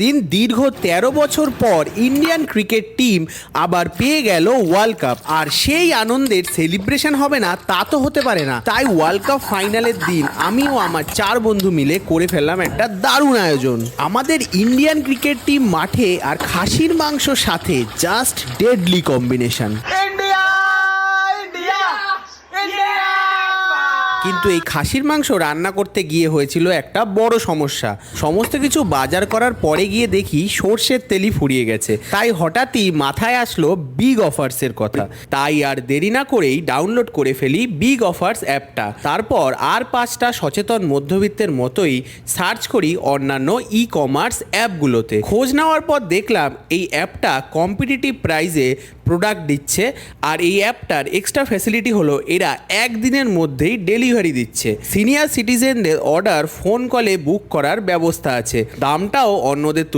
দিন দীর্ঘ ১৩ বছর পর ইন্ডিয়ান ক্রিকেট টিম আবার পেয়ে গেল ওয়ার্ল্ড কাপ। আর সেই আনন্দের সেলিব্রেশন হবে না তা তো হতে পারে না। তাই ওয়ার্ল্ড কাপ ফাইনালের দিন আমি ও আমার 4 বন্ধু মিলে করে ফেললাম একটা দারুণ আয়োজন। আমাদের ইন্ডিয়ান ক্রিকেট টিম মাঠে আর খাসির মাংস সাথে জাস্ট ডেডলি কম্বিনেশন। কিন্তু এই খাসির মাংস রান্না করতে গিয়ে হয়েছিল একটা বড় সমস্যা। সমস্ত কিছু বাজার করার পরে গিয়ে দেখি সর্ষের তেলই ফুরিয়ে গেছে। তাই হঠাৎই মাথায় আসলো বিগ অফার্সের কথা। তাই আর দেরি না করেই ডাউনলোড করে ফেলি বিগ অফার্স অ্যাপটা। তারপর আর 5টা সচেতন মধ্যবিত্তের মতোই সার্চ করি অন্যান্য ই কমার্স অ্যাপগুলোতে। খোঁজ নেওয়ার পর দেখলাম এই অ্যাপটা কম্পিটিটিভ প্রাইসে প্রোডাক্ট দিচ্ছে। আর এই অ্যাপটার এক্সট্রা ফ্যাসিলিটি হলো এরা একদিনের মধ্যেই ডেলিভারি দিচ্ছে। সিনিয়র সিটিজেনদের অর্ডার ফোন কলে বুক করার ব্যবস্থা আছে। দামটাও অন্যদের